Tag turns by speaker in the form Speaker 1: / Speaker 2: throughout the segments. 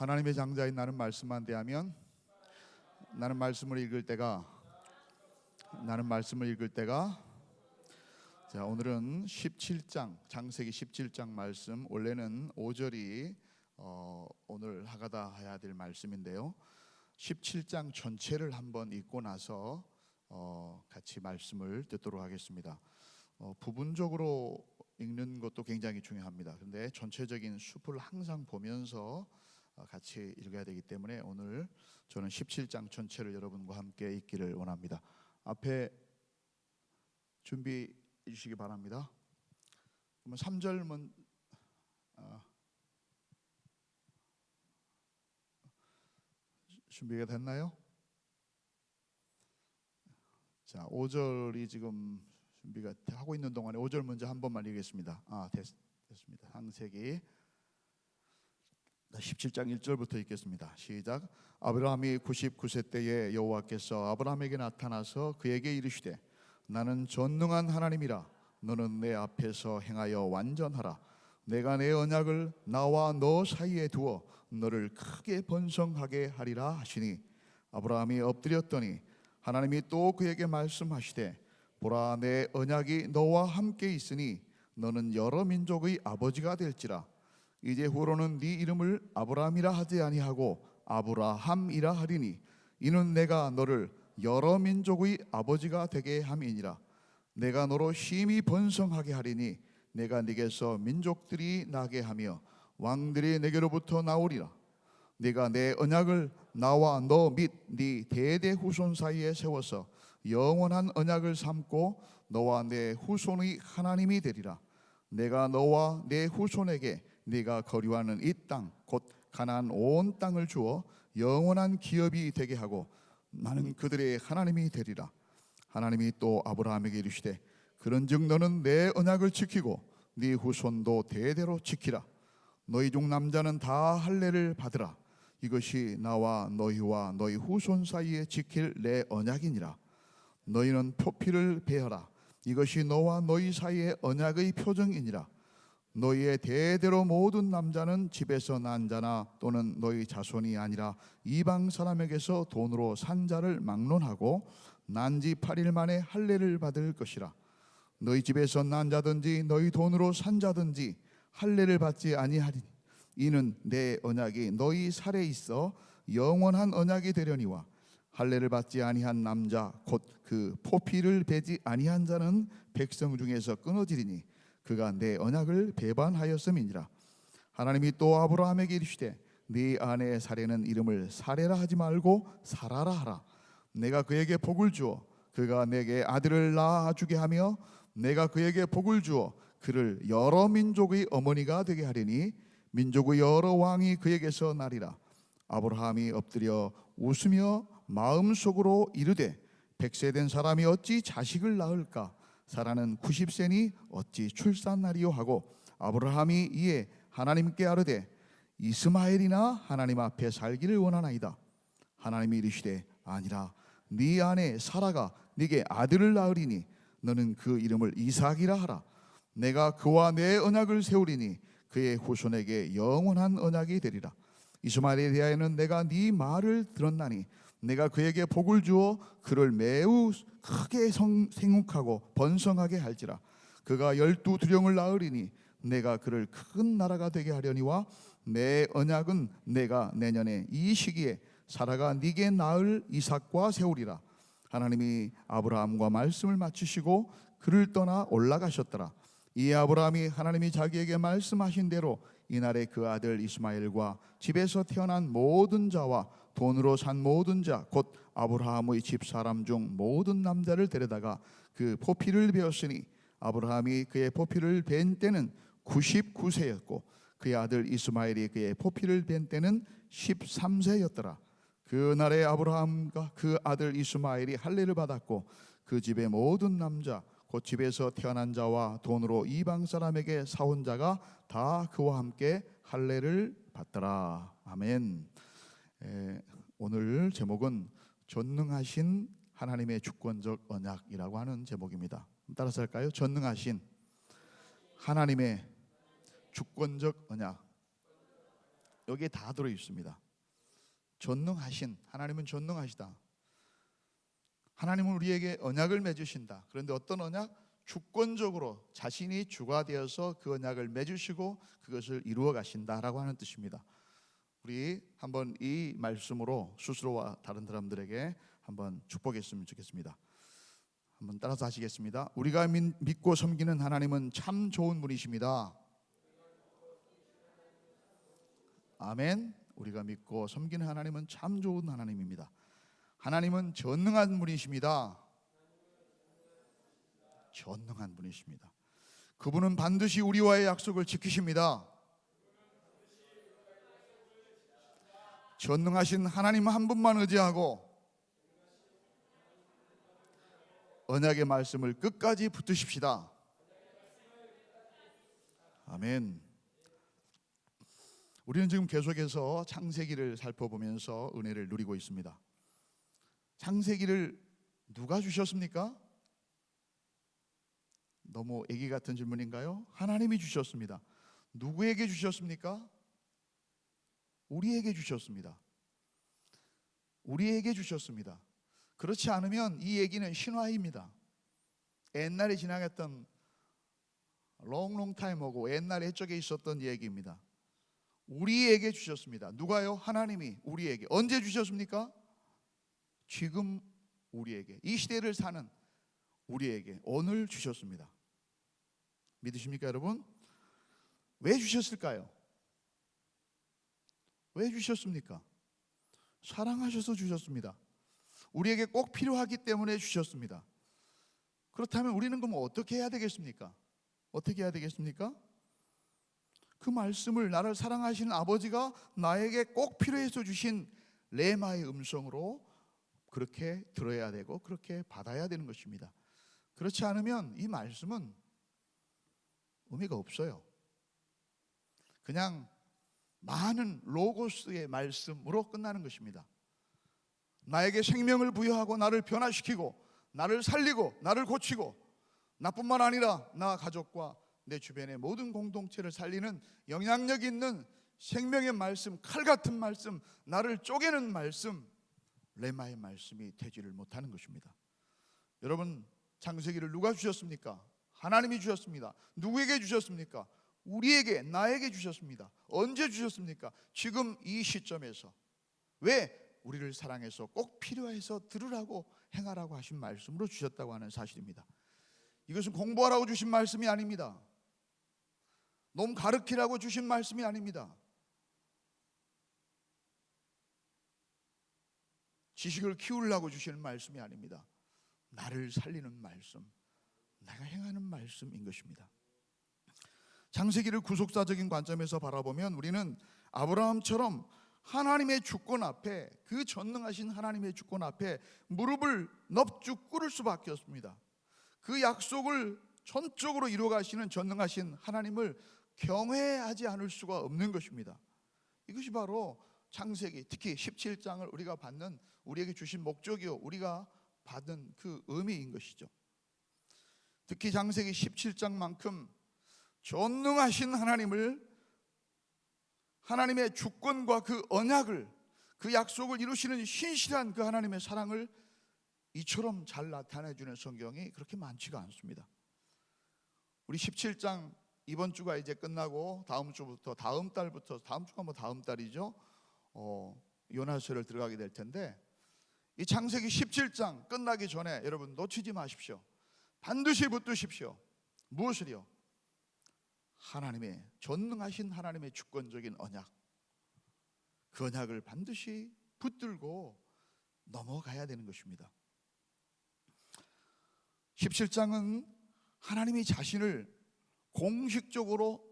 Speaker 1: 하나님의 장자인 나는 말씀만 대하면 나는 말씀을 읽을 때가 자, 오늘은 17장 창세기 17장 말씀, 원래는 5절이 오늘 하가다 해야 될 말씀인데요, 17장 전체를 한번 읽고 나서 같이 말씀을 듣도록 하겠습니다. 부분적으로 읽는 것도 굉장히 중요합니다. 그런데 전체적인 숲을 항상 보면서 같이 읽어야 되기 때문에 오늘 저는 17장 전체를 여러분과 함께 읽기를 원합니다. 앞에 준비해 주시기 바랍니다. 그러면 3절은 준비가 됐나요? 자, 5절이 지금 준비가 하고 있는 동안에 5절 먼저 한 번만 읽겠습니다. 됐습니다. 창세기 17장 1절부터 읽겠습니다. 시작. 아브라함이 99세 때에 여호와께서 아브라함에게 나타나서 그에게 이르시되 나는 전능한 하나님이라. 너는 내 앞에서 행하여 완전하라. 내가 내 언약을 나와 너 사이에 두어 너를 크게 번성하게 하리라 하시니 아브라함이 엎드렸더니 하나님이 또 그에게 말씀하시되 보라, 내 언약이 너와 함께 있으니 너는 여러 민족의 아버지가 될지라. 이제 후로는 네 이름을 아브라함이라 하지 아니하고 아브라함이라 하리니 이는 내가 너를 여러 민족의 아버지가 되게 함이니라. 내가 너로 심히 번성하게 하리니 내가 네게서 민족들이 나게 하며 왕들이 네게로부터 나오리라. 네가 내 언약을 나와 너 및 네 대대 후손 사이에 세워서 영원한 언약을 삼고 너와 내 후손의 하나님이 되리라. 내가 너와 내 후손에게 네가 거류하는 이 땅 곧 가나안 온 땅을 주어 영원한 기업이 되게 하고 나는 그들의 하나님이 되리라. 하나님이 또 아브라함에게 이르시되 그런즉 너는 내 언약을 지키고 네 후손도 대대로 지키라. 너희 중 남자는 다 할례를 받으라. 이것이 나와 너희와 너희 후손 사이에 지킬 내 언약이니라. 너희는 표피를 베어라. 이것이 너와 너희 사이의 언약의 표정이니라. 너희의 대대로 모든 남자는 집에서 난 자나 또는 너희 자손이 아니라 이방 사람에게서 돈으로 산 자를 막론하고 난 지 8일 만에 할례를 받을 것이라. 너희 집에서 난 자든지 너희 돈으로 산 자든지 할례를 받지 아니하리니 이는 내 언약이 너희 살에 있어 영원한 언약이 되려니와 할례를 받지 아니한 남자 곧 그 포피를 베지 아니한 자는 백성 중에서 끊어지리니 그가 내 언약을 배반하였음이니라. 하나님이 또 아브라함에게 이르시되 네 아내의 사례는 이름을 사레라 하지 말고 사라라 하라. 내가 그에게 복을 주어 그가 내게 아들을 낳아주게 하며 내가 그에게 복을 주어 그를 여러 민족의 어머니가 되게 하리니 민족의 여러 왕이 그에게서 나리라. 아브라함이 엎드려 웃으며 마음속으로 이르되 100세 된 사람이 어찌 자식을 낳을까? 사라는 90세니 어찌 출산하리요 하고 아브라함이 이에 하나님께 아뢰되 이스마엘이나 하나님 앞에 살기를 원하나이다. 하나님이 이르시되 아니라 네 아내 사라가 네게 아들을 낳으리니 너는 그 이름을 이삭이라 하라. 내가 그와 내 언약을 세우리니 그의 후손에게 영원한 언약이 되리라. 이스마엘에 대하여는 내가 네 말을 들었나니 내가 그에게 복을 주어 그를 매우 크게 생육하고 번성하게 할지라. 그가 12두령을 낳으리니 내가 그를 큰 나라가 되게 하려니와 내 언약은 내가 내년에 이 시기에 사라가 네게 낳을 이삭과 세우리라. 하나님이 아브라함과 말씀을 마치시고 그를 떠나 올라가셨더라. 이에 아브라함이 하나님이 자기에게 말씀하신 대로 이날에 그 아들 이스마엘과 집에서 태어난 모든 자와 돈으로 산 모든 자 곧 아브라함의 집 사람 중 모든 남자를 데려다가 그 포피를 베었으니 아브라함이 그의 포피를 벤 때는 99세였고 그의 아들 이스마엘이 그의 포피를 벤 때는 13세였더라. 그날에 아브라함과 그 아들 이스마엘이 할례를 받았고 그 집의 모든 남자 곧 집에서 태어난 자와 돈으로 이방 사람에게 사온 자가 다 그와 함께 할례를 받더라. 아멘. 오늘 제목은 전능하신 하나님의 주권적 언약이라고 하는 제목입니다. 따라서 할까요? 전능하신 하나님의 주권적 언약. 여기에 다 들어 있습니다. 전능하신 하나님은 전능하시다. 하나님은 우리에게 언약을 맺으신다. 그런데 어떤 언약? 주권적으로 자신이 주가 되어서 그 언약을 맺으시고 그것을 이루어 가신다라고 하는 뜻입니다. 우리 한번 이 말씀으로 스스로와 다른 사람들에게 한번 축복했으면 좋겠습니다. 한번 따라서 하시겠습니다. 우리가 믿고 섬기는 하나님은 참 좋은 분이십니다. 아멘. 우리가 믿고 섬기는 하나님은 참 좋은 하나님입니다. 하나님은 전능한 분이십니다. 전능한 분이십니다. 그분은 반드시 우리와의 약속을 지키십니다. 전능하신 하나님 한 분만 의지하고 언약의 말씀을 끝까지 붙드십시다. 아멘. 우리는 지금 계속해서 창세기를 살펴보면서 은혜를 누리고 있습니다. 창세기를 누가 주셨습니까? 너무 애기 같은 질문인가요? 하나님이 주셨습니다. 누구에게 주셨습니까? 우리에게 주셨습니다. 우리에게 주셨습니다. 그렇지 않으면 이 얘기는 신화입니다. 옛날에 지나갔던 long time ago, 옛날 옛적에 있었던 얘기입니다. 우리에게 주셨습니다. 누가요? 하나님이 우리에게. 언제 주셨습니까? 지금 우리에게, 이 시대를 사는 우리에게 오늘 주셨습니다. 믿으십니까 여러분? 왜 주셨을까요? 왜 주셨습니까? 사랑하셔서 주셨습니다. 우리에게 꼭 필요하기 때문에 주셨습니다. 그렇다면 우리는 그럼 어떻게 해야 되겠습니까? 어떻게 해야 되겠습니까? 그 말씀을, 나를 사랑하시는 아버지가 나에게 꼭 필요해서 주신 레마의 음성으로 그렇게 들어야 되고 그렇게 받아야 되는 것입니다. 그렇지 않으면 이 말씀은 의미가 없어요. 그냥 많은 로고스의 말씀으로 끝나는 것입니다. 나에게 생명을 부여하고 나를 변화시키고 나를 살리고 나를 고치고 나뿐만 아니라 나 가족과 내 주변의 모든 공동체를 살리는 영향력 있는 생명의 말씀, 칼 같은 말씀, 나를 쪼개는 말씀, 레마의 말씀이 되지를 못하는 것입니다. 여러분, 창세기를 누가 주셨습니까? 하나님이 주셨습니다. 누구에게 주셨습니까? 우리에게, 나에게 주셨습니다. 언제 주셨습니까? 지금 이 시점에서. 왜? 우리를 사랑해서 꼭 필요해서 들으라고 행하라고 하신 말씀으로 주셨다고 하는 사실입니다. 이것은 공부하라고 주신 말씀이 아닙니다. 놈 가르치라고 주신 말씀이 아닙니다. 지식을 키우려고 주시는 말씀이 아닙니다. 나를 살리는 말씀, 내가 행하는 말씀인 것입니다. 창세기를 구속사적인 관점에서 바라보면 우리는 아브라함처럼 하나님의 주권 앞에, 그 전능하신 하나님의 주권 앞에 무릎을 넙죽 꿇을 수밖에 없습니다. 그 약속을 전적으로 이루어 가시는 전능하신 하나님을 경외하지 않을 수가 없는 것입니다. 이것이 바로 창세기, 특히 17장을 우리가 받는, 우리에게 주신 목적이요, 우리가 받은 그 의미인 것이죠. 특히 창세기 17장만큼 전능하신 하나님을, 하나님의 주권과 그 언약을, 그 약속을 이루시는 신실한 그 하나님의 사랑을 이처럼 잘 나타내주는 성경이 그렇게 많지가 않습니다. 우리 17장 이번 주가 이제 끝나고 다음 주부터, 다음 달부터, 다음 주가 뭐 다음 달이죠, 요나서를 들어가게 될 텐데, 이 창세기 17장 끝나기 전에 여러분 놓치지 마십시오. 반드시 붙드십시오. 무엇을요? 하나님의, 전능하신 하나님의 주권적인 언약, 그 언약을 반드시 붙들고 넘어가야 되는 것입니다. 17장은 하나님이 자신을 공식적으로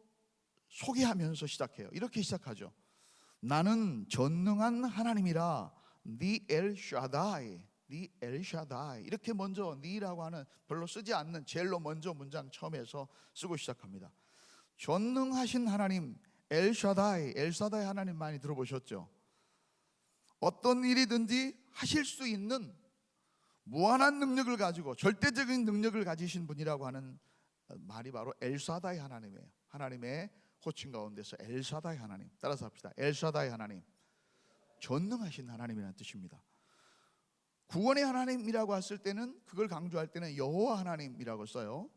Speaker 1: 소개하면서 시작해요. 이렇게 시작하죠. 나는 전능한 하나님이라, 니 엘샤다이, 니 엘샤다이. 이렇게 먼저 니라고 하는, 별로 쓰지 않는, 제일로 먼저 문장 처음에서 쓰고 시작합니다. 전능하신 하나님, 엘샤다이, 엘샤다이 하나님 많이 들어보셨죠? 어떤 일이든지 하실 수 있는 무한한 능력을 가지고 절대적인 능력을 가지신 분이라고 하는 말이 바로 엘샤다이 하나님이에요. 하나님의 호칭 가운데서 엘샤다이 하나님, 따라서 합시다. 엘샤다이 하나님, 전능하신 하나님이라는 뜻입니다. 구원의 하나님이라고 했을 때는, 그걸 강조할 때는 여호와 하나님이라고 써요.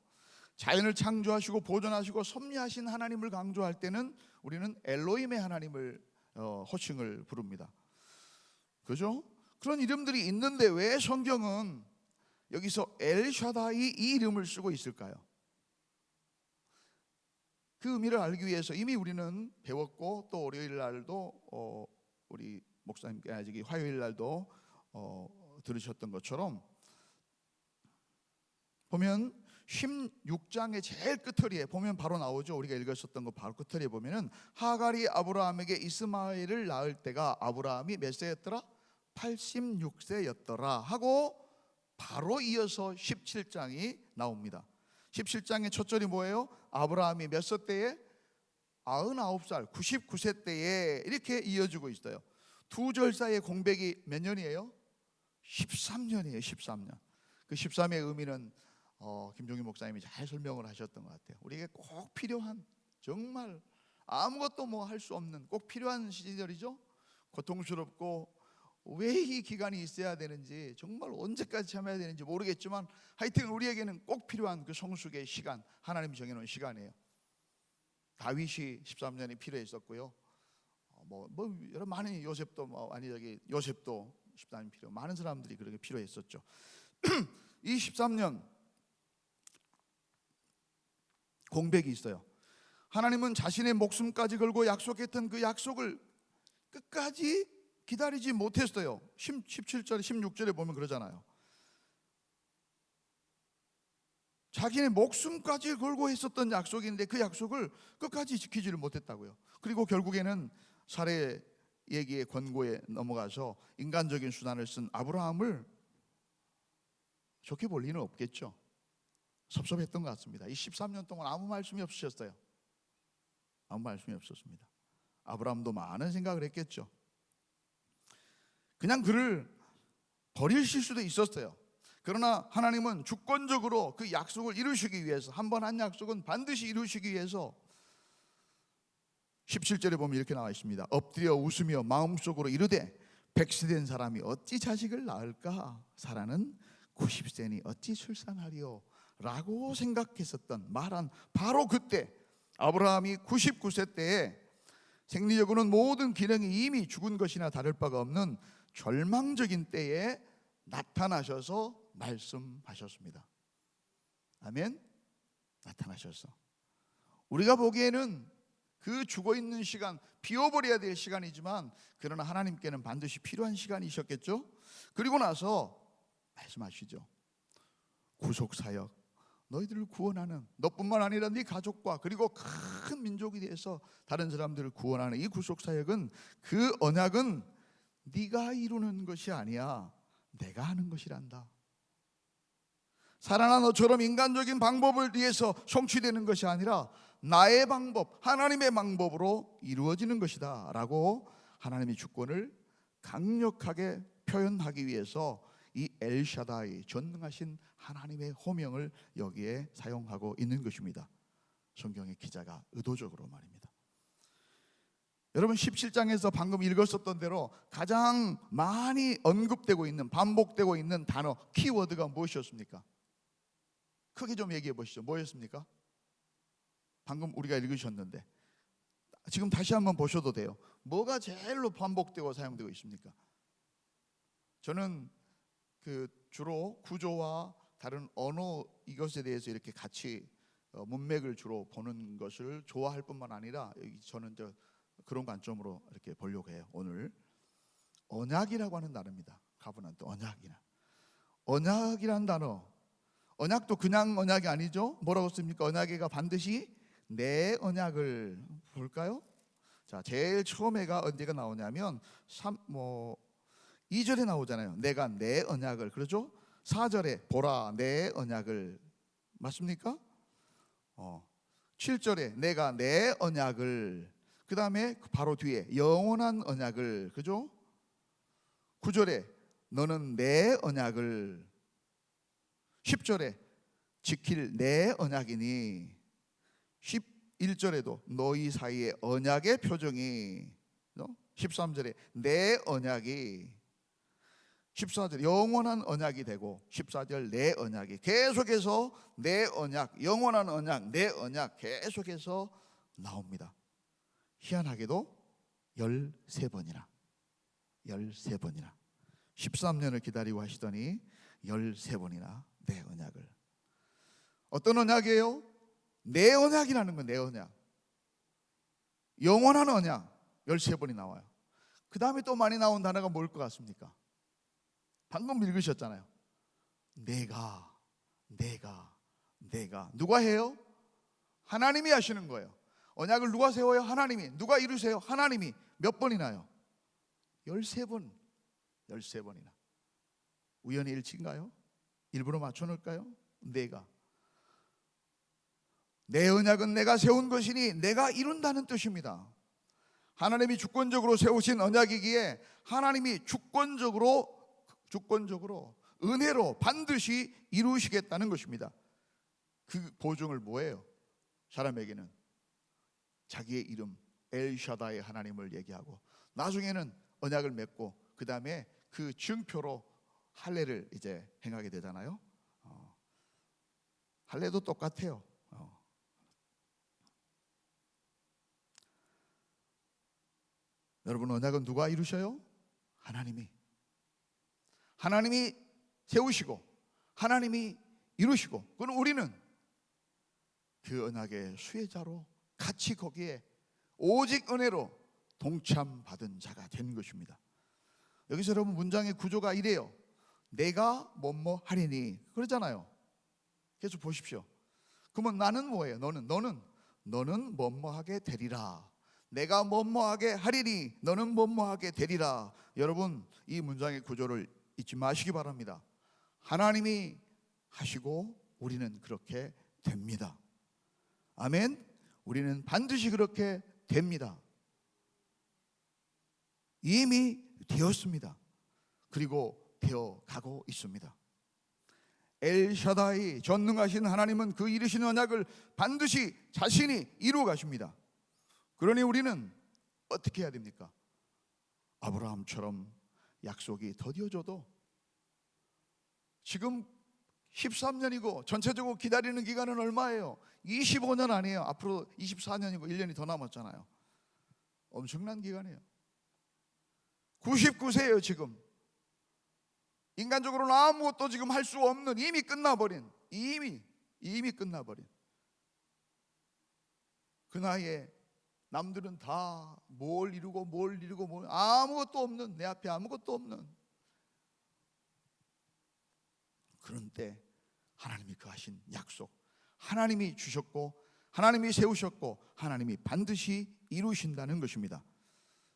Speaker 1: 자연을 창조하시고 보존하시고 섭리하신 하나님을 강조할 때는 우리는 엘로힘의 하나님을 호칭을 부릅니다. 그죠? 그런 이름들이 있는데 왜 성경은 여기서 엘샤다이 이 이름을 쓰고 있을까요? 그 의미를 알기 위해서 이미 우리는 배웠고, 또 월요일 날도 우리 목사님께 화요일 날도 들으셨던 것처럼 보면 16장의 제일 끝허리에 보면 바로 나오죠. 우리가 읽었었던 거 바로 끝허리에 보면은 하갈이 아브라함에게 이스마엘을 낳을 때가 아브라함이 몇 세였더라? 86세였더라 하고 바로 이어서 17장이 나옵니다. 17장의 첫 절이 뭐예요? 아브라함이 몇 세 때에? 99살 99세 때에 이렇게 이어지고 있어요. 두 절 사이의 공백이 몇 년이에요? 13년이에요. 13년. 그 13의 의미는 김종희 목사님이 잘 설명을 하셨던 것 같아요. 우리에게 꼭 필요한, 정말 아무것도 뭐 할 수 없는 꼭 필요한 시절이죠. 고통스럽고 왜 이 기간이 있어야 되는지, 정말 언제까지 참아야 되는지 모르겠지만 하여튼 우리에게는 꼭 필요한 그 성숙의 시간, 하나님이 정해놓은 시간이에요. 다윗이 13년이 필요했었고요. 여러 많은 요셉도 요셉도 13년 필요, 많은 사람들이 그렇게 필요했었죠. 이 13년 공백이 있어요. 하나님은 자신의 목숨까지 걸고 약속했던 그 약속을 끝까지 기다리지 못했어요. 17절 16절에 보면 그러잖아요. 자기의 목숨까지 걸고 했었던 약속인데 그 약속을 끝까지 지키지를 못했다고요. 그리고 결국에는 살해 얘기의 권고에 넘어가서 인간적인 수단을 쓴 아브라함을 좋게 볼 리는 없겠죠. 섭섭했던 것 같습니다. 이 13년 동안 아무 말씀이 없으셨어요. 아무 말씀이 없었습니다. 아브라함도 많은 생각을 했겠죠. 그냥 그를 버리실 수도 있었어요. 그러나 하나님은 주권적으로 그 약속을 이루시기 위해서, 한 번 한 약속은 반드시 이루시기 위해서 17절에 보면 이렇게 나와 있습니다. 엎드려 웃으며 마음속으로 이르되 100세 된 사람이 어찌 자식을 낳을까? 사라는 90세니 어찌 출산하리요? 라고 생각했었던, 말한 바로 그때 아브라함이 99세 때에 생리적으로는 모든 기능이 이미 죽은 것이나 다를 바가 없는 절망적인 때에 나타나셔서 말씀하셨습니다. 아멘. 나타나셔서 우리가 보기에는 그 죽어있는 시간, 비워버려야 될 시간이지만 그러나 하나님께는 반드시 필요한 시간이셨겠죠. 그리고 나서 말씀하시죠. 구속사역, 너희들을 구원하는, 너뿐만 아니라 네 가족과 그리고 큰 민족이 돼서 다른 사람들을 구원하는 이 구속사역은, 그 언약은 네가 이루는 것이 아니야, 내가 하는 것이란다. 살아나 너처럼 인간적인 방법을 위해서 성취되는 것이 아니라 나의 방법, 하나님의 방법으로 이루어지는 것이다 라고 하나님의 주권을 강력하게 표현하기 위해서 이 엘샤다이, 전능하신 하나님의 호명을 여기에 사용하고 있는 것입니다. 성경의 기자가 의도적으로 말입니다. 여러분 17장에서 방금 읽었었던 대로 가장 많이 언급되고 있는, 반복되고 있는 단어, 키워드가 무엇이었습니까? 크게 좀 얘기해 보시죠. 뭐였습니까? 방금 우리가 읽으셨는데 지금 다시 한번 보셔도 돼요. 뭐가 제일로 반복되고 사용되고 있습니까? 저는 주로 구조와 다른 언어 이것에 대해서 이렇게 같이 문맥을 주로 보는 것을 좋아할 뿐만 아니라 저는 그런 관점으로 이렇게 보려고 해요. 오늘 언약이라고 하는 단어입니다. 가브넌트, 언약이라는 단어. 언약도 그냥 언약이 아니죠. 뭐라고 씁니까? 언약에가 반드시 내 언약을 볼까요? 자, 제일 처음에가 언제가 나오냐면 2절에 나오잖아요. 내가 내 언약을, 그렇죠? 4절에 보라 내 언약을, 맞습니까? 7절에 내가 내 언약을, 그 다음에 바로 뒤에 영원한 언약을, 그죠? 9절에 너는 내 언약을, 10절에 지킬 내 언약이니, 1절에도 너희 사이의 언약의 표정이, 13절에 내 언약이, 14절 영원한 언약이 되고 14절 내 언약이, 계속해서 내 언약, 영원한 언약, 내 언약 계속해서 나옵니다. 희한하게도 13번이나 13년을 기다리고 하시더니 13번이나 내 언약을. 어떤 언약이에요? 내 언약이라는 건 내 언약, 영원한 언약 13번이 나와요. 그 다음에 또 많이 나온 단어가 뭘 것 같습니까? 방금 읽으셨잖아요. 내가. 누가 해요? 하나님이 하시는 거예요. 언약을 누가 세워요? 하나님이. 누가 이루세요? 하나님이. 몇 번이나요? 13번. 13번이나. 우연의 일치인가요? 일부러 맞춰놓을까요? 내가. 내 언약은 내가 세운 것이니 내가 이룬다는 뜻입니다. 하나님이 주권적으로 세우신 언약이기에 하나님이 주권적으로 은혜로 반드시 이루시겠다는 것입니다. 그 보증을 뭐예요? 사람에게는 자기의 이름 엘샤다의 하나님을 얘기하고, 나중에는 언약을 맺고, 그 다음에 그 증표로 할례를 이제 행하게 되잖아요. 할례도 똑같아요. 여러분, 언약은 누가 이루셔요? 하나님이 세우시고 하나님이 이루시고, 그럼 우리는 그 언약의 수혜자로 같이 거기에 오직 은혜로 동참받은 자가 된 것입니다. 여기서 여러분 문장의 구조가 이래요. 내가 뭐뭐 하리니 그러잖아요. 계속 보십시오. 그러면 나는 뭐예요? 너는 뭐뭐 하게 되리라. 내가 뭐뭐 하게 하리니 너는 뭐뭐 하게 되리라. 여러분, 이 문장의 구조를 잊지 마시기 바랍니다. 하나님이 하시고 우리는 그렇게 됩니다. 아멘. 우리는 반드시 그렇게 됩니다. 이미 되었습니다. 그리고 되어 가고 있습니다. 엘샤다이, 전능하신 하나님은 그 이루신 언약을 반드시 자신이 이루어 가십니다. 그러니 우리는 어떻게 해야 됩니까? 아브라함처럼 약속이 더디어져도, 지금 13년이고 전체적으로 기다리는 기간은 얼마예요? 25년 아니에요. 앞으로 24년이고 1년이 더 남았잖아요. 엄청난 기간이에요. 99세예요 지금. 인간적으로는 아무것도 지금 할 수 없는, 이미 끝나버린, 이미 끝나버린 그 나이에 남들은 다 뭘 이루고 아무것도 없는, 내 앞에 아무것도 없는 그런 때 하나님이 그 하신 약속, 하나님이 주셨고 하나님이 세우셨고 하나님이 반드시 이루신다는 것입니다.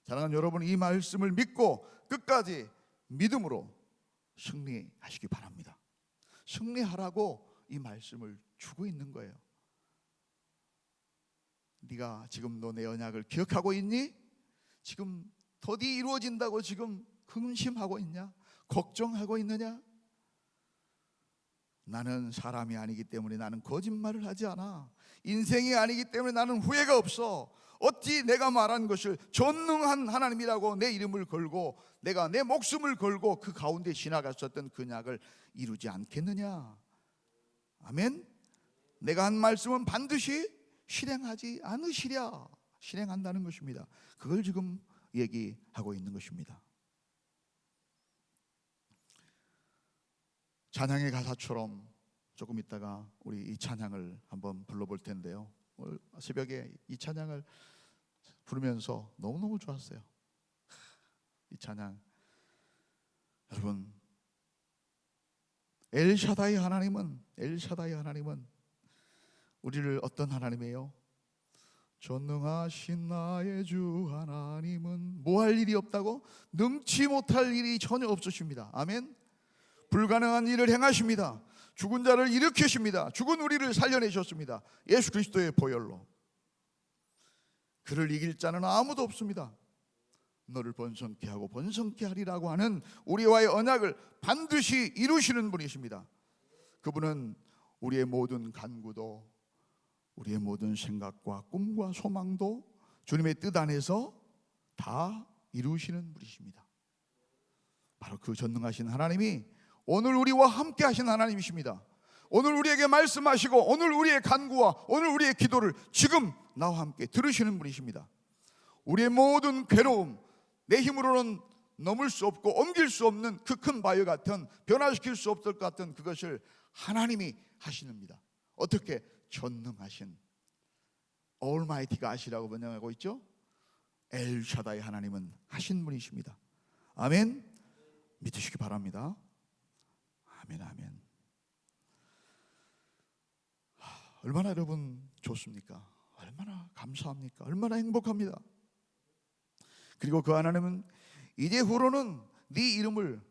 Speaker 1: 사랑하는 여러분, 이 말씀을 믿고 끝까지 믿음으로 승리하시기 바랍니다. 승리하라고 이 말씀을 주고 있는 거예요. 네가 지금 너 내 언약을 기억하고 있니? 지금 더디 이루어진다고 지금 근심하고 있냐? 걱정하고 있느냐? 나는 사람이 아니기 때문에 나는 거짓말을 하지 않아. 인생이 아니기 때문에 나는 후회가 없어. 어찌 내가 말한 것을 전능한 하나님이라고 내 이름을 걸고 내가 내 목숨을 걸고 그 가운데 지나갔었던 그 약을 이루지 않겠느냐? 아멘. 내가 한 말씀은 반드시 실행하지 않으시랴. 실행한다는 것입니다. 그걸 지금 얘기하고 있는 것입니다. 찬양의 가사처럼 조금 있다가 우리 이 찬양을 한번 불러볼 텐데요. 오늘 새벽에 이 찬양을 부르면서 너무너무 좋았어요. 이 찬양, 여러분, 엘샤다이 하나님은 우리를 어떤 하나님이에요? 전능하신 나의 주 하나님은 뭐 할 일이 없다고? 능치 못할 일이 전혀 없으십니다. 아멘. 불가능한 일을 행하십니다. 죽은 자를 일으키십니다. 죽은 우리를 살려내셨습니다. 예수 그리스도의 보혈로. 그를 이길 자는 아무도 없습니다. 너를 번성케 하고 번성케 하리라고 하는 우리와의 언약을 반드시 이루시는 분이십니다. 그분은 우리의 모든 간구도 우리의 모든 생각과 꿈과 소망도 주님의 뜻 안에서 다 이루시는 분이십니다. 바로 그 전능하신 하나님이 오늘 우리와 함께 하신 하나님이십니다. 오늘 우리에게 말씀하시고 오늘 우리의 간구와 오늘 우리의 기도를 지금 나와 함께 들으시는 분이십니다. 우리의 모든 괴로움, 내 힘으로는 넘을 수 없고 옮길 수 없는 그 큰 바위 같은, 변화시킬 수 없을 것 같은 그것을 하나님이 하시는입니다. 어떻게? 전능하신 올마이티가 하시라고 번역하고 있죠. 엘샤다이 하나님은 하신 분이십니다. 아멘. 믿으시기 바랍니다. 아멘, 아멘. 얼마나 여러분 좋습니까? 얼마나 감사합니까? 얼마나 행복합니다. 그리고 그 하나님은 이제후로는 네 이름을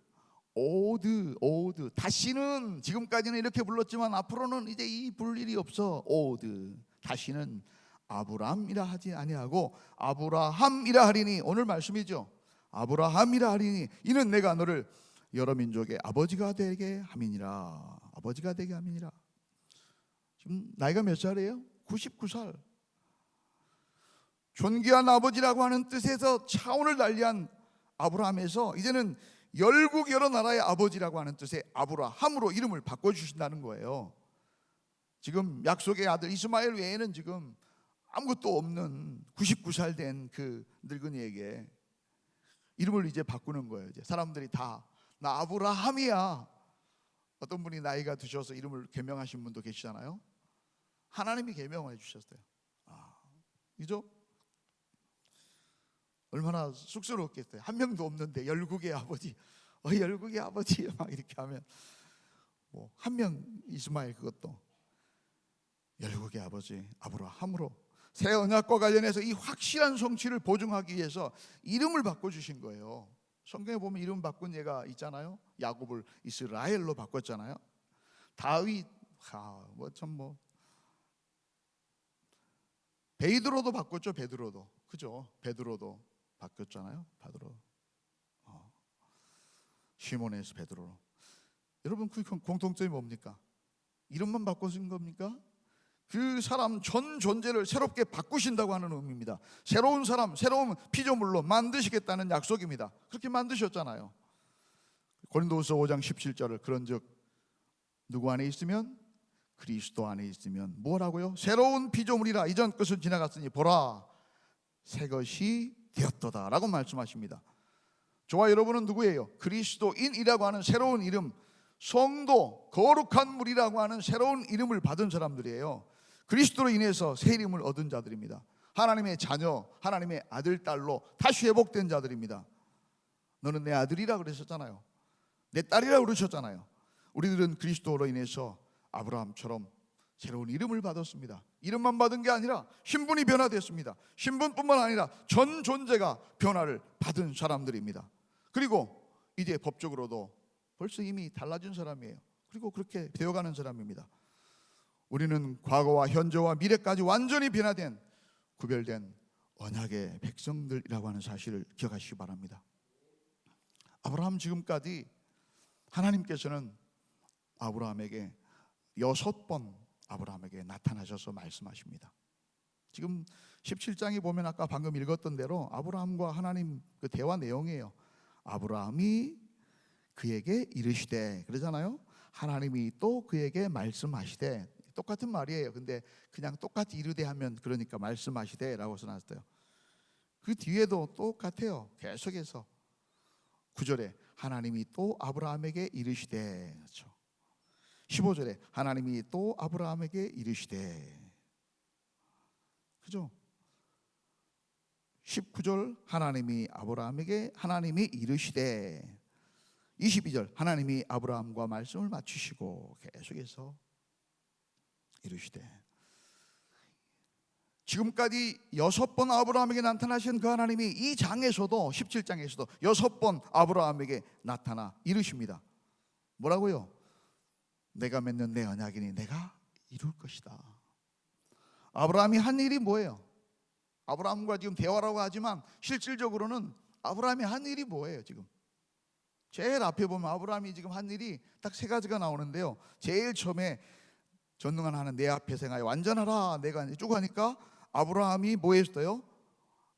Speaker 1: 오드 다시는, 지금까지는 이렇게 불렀지만 앞으로는 이제 이 부를 일이 없어. 오드, 다시는 아브람이라 하지 아니하고 아브라함이라 하리니, 오늘 말씀이죠. 아브라함이라 하리니 이는 내가 너를 여러 민족의 아버지가 되게 함이니라. 아버지가 되게 함이니라. 지금 나이가 몇 살이에요? 99살. 존귀한 아버지라고 하는 뜻에서 차원을 달리한 아브라함에서 이제는 열국 여러 나라의 아버지라고 하는 뜻의 아브라함으로 이름을 바꿔주신다는 거예요. 지금 약속의 아들 이스마엘 외에는 지금 아무것도 없는 99살 된 그 늙은이에게 이름을 이제 바꾸는 거예요. 이제 사람들이 다 나 아브라함이야. 어떤 분이 나이가 드셔서 이름을 개명하신 분도 계시잖아요. 하나님이 개명해 주셨어요. 그죠? 얼마나 쑥스러웠겠어요. 한 명도 없는데 열국의 아버지, 열국의 아버지 막 이렇게 하면 뭐 한 명 이스마엘, 그것도 열국의 아버지 아브라함으로 새 언약과 관련해서 이 확실한 성취를 보증하기 위해서 이름을 바꿔주신 거예요. 성경에 보면 이름 바꾼 예가 있잖아요. 야곱을 이스라엘로 바꿨잖아요. 다윗, 베드로도 바꿨죠. 베드로도, 그죠? 베드로도 바뀌었잖아요. 베드로, 시몬에서 베드로로. 여러분 그 공통점이 뭡니까? 이름만 바꾸신 겁니까? 그 사람 전 존재를 새롭게 바꾸신다고 하는 의미입니다. 새로운 사람, 새로운 피조물로 만드시겠다는 약속입니다. 그렇게 만드셨잖아요. 고린도후서 5장 17절을 그런즉 누구 안에 있으면? 그리스도 안에 있으면 뭐라고요? 새로운 피조물이라 이전 것은 지나갔으니 보라 새 것이 되었도다 라고 말씀하십니다. 저와 여러분은 누구예요? 그리스도인이라고 하는 새로운 이름, 성도, 거룩한 물이라고 하는 새로운 이름을 받은 사람들이에요. 그리스도로 인해서 새 이름을 얻은 자들입니다. 하나님의 자녀, 하나님의 아들, 딸로 다시 회복된 자들입니다. 너는 내 아들이라 그러셨잖아요. 내 딸이라 그러셨잖아요. 우리들은 그리스도로 인해서 아브라함처럼 새로운 이름을 받았습니다. 이름만 받은 게 아니라 신분이 변화됐습니다. 신분뿐만 아니라 전 존재가 변화를 받은 사람들입니다. 그리고 이제 법적으로도 벌써 이미 달라진 사람이에요. 그리고 그렇게 되어가는 사람입니다. 우리는 과거와 현재와 미래까지 완전히 변화된, 구별된 언약의 백성들이라고 하는 사실을 기억하시기 바랍니다. 아브라함 지금까지 하나님께서는 아브라함에게 6번 아브라함에게 나타나셔서 말씀하십니다. 지금 17장에 보면 아까 방금 읽었던 대로 아브라함과 하나님 그 대화 내용이에요. 아브라함이 그에게 이르시되 그러잖아요. 하나님이 또 그에게 말씀하시되, 똑같은 말이에요. 근데 그냥 똑같이 이르되 하면 그러니까 말씀하시되 라고 써놨어요. 그 뒤에도 똑같아요. 계속해서 9절에 하나님이 또 아브라함에게 이르시되, 그렇죠. 15절에 하나님이 또 아브라함에게 이르시되, 그죠? 19절 하나님이 아브라함에게 하나님이 이르시되, 22절 하나님이 아브라함과 말씀을 맞추시고 계속해서 이르시되, 지금까지 6번 아브라함에게 나타나신 그 하나님이 이 장에서도 17장에서도 6번 아브라함에게 나타나 이르십니다. 뭐라고요? 내가 맺는 내 언약이니 내가 이룰 것이다. 아브라함이 한 일이 뭐예요? 아브라함과 지금 대화라고 하지만 실질적으로는 아브라함이 한 일이 뭐예요? 지금 제일 앞에 보면 아브라함이 지금 한 일이 딱 3가지가 나오는데요. 제일 처음에 전능한 하나님 내 앞에서 행하여 완전하라. 내가 쭉 하니까 아브라함이 뭐 했어요?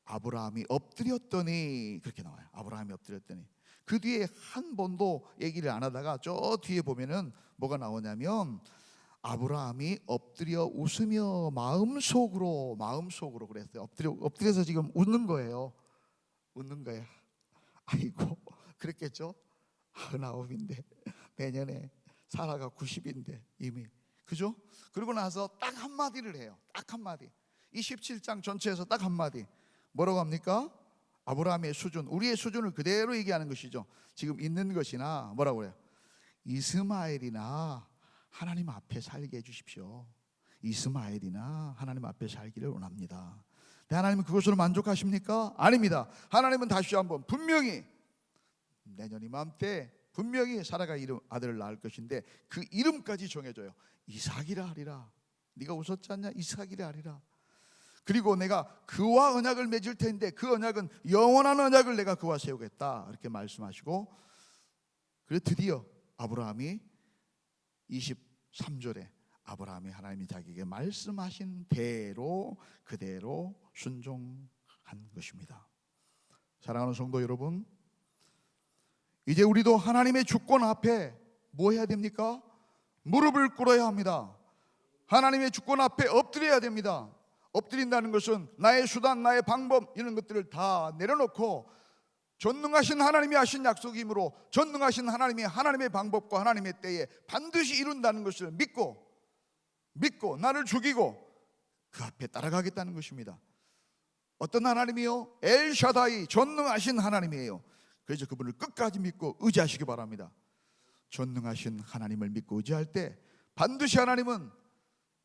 Speaker 1: 아브라함이 엎드렸더니, 그렇게 나와요. 아브라함이 엎드렸더니. 그 뒤에 한 번도 얘기를 안 하다가 저 뒤에 보면은 뭐가 나오냐면 아브라함이 엎드려 웃으며 마음속으로 그랬어요. 엎드려서 지금 웃는 거예요. 웃는 거예요. 아이고, 그랬겠죠? 99인데 내년에 사라가 90인데 이미, 그죠? 그러고 나서 딱 한마디를 해요. 딱 한마디. 27장 전체에서 딱 한마디. 뭐라고 합니까? 아브라함의 수준, 우리의 수준을 그대로 얘기하는 것이죠. 지금 있는 것이나 뭐라고 해요? 이스마엘이나 하나님 앞에 살게 해주십시오. 이스마엘이나 하나님 앞에 살기를 원합니다. 근데 하나님은 그것으로 만족하십니까? 아닙니다. 하나님은 다시 한번 분명히 내년 이맘때 분명히 사라가 아들을 낳을 것인데 그 이름까지 정해줘요. 이삭이라 하리라. 네가 웃었지 않냐? 이삭이라 하리라. 그리고 내가 그와 언약을 맺을 텐데 그 언약은 영원한 언약을 내가 그와 세우겠다, 이렇게 말씀하시고, 그래 드디어 아브라함이 23절에 아브라함이 하나님이 자기에게 말씀하신 대로 그대로 순종한 것입니다. 사랑하는 성도 여러분, 이제 우리도 하나님의 주권 앞에 뭐 해야 됩니까? 무릎을 꿇어야 합니다. 하나님의 주권 앞에 엎드려야 됩니다. 엎드린다는 것은 나의 수단, 나의 방법, 이런 것들을 다 내려놓고 전능하신 하나님이 하신 약속이므로 전능하신 하나님이 하나님의 방법과 하나님의 때에 반드시 이룬다는 것을 믿고 나를 죽이고 그 앞에 따라가겠다는 것입니다. 어떤 하나님이요? 엘샤다이, 전능하신 하나님이에요. 그래서 그분을 끝까지 믿고 의지하시기 바랍니다. 전능하신 하나님을 믿고 의지할 때 반드시 하나님은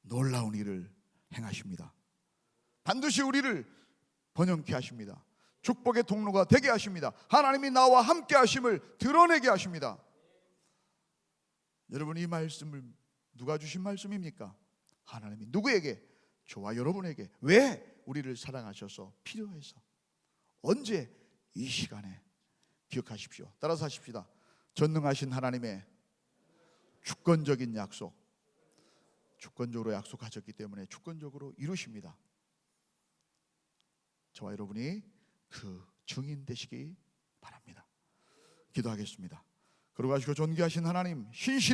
Speaker 1: 놀라운 일을 행하십니다. 반드시 우리를 번영케 하십니다. 축복의 통로가 되게 하십니다. 하나님이 나와 함께 하심을 드러내게 하십니다. 여러분, 이 말씀을 누가 주신 말씀입니까? 하나님이 누구에게? 저와 여러분에게. 왜? 우리를 사랑하셔서, 필요해서. 언제? 이 시간에. 기억하십시오. 따라서 하십시다. 전능하신 하나님의 주권적인 약속, 주권적으로 약속하셨기 때문에 주권적으로 이루십니다. 저와 여러분이 그 증인 되시기 바랍니다. 기도하겠습니다. 그러고 가시고 존귀하신 하나님, 신실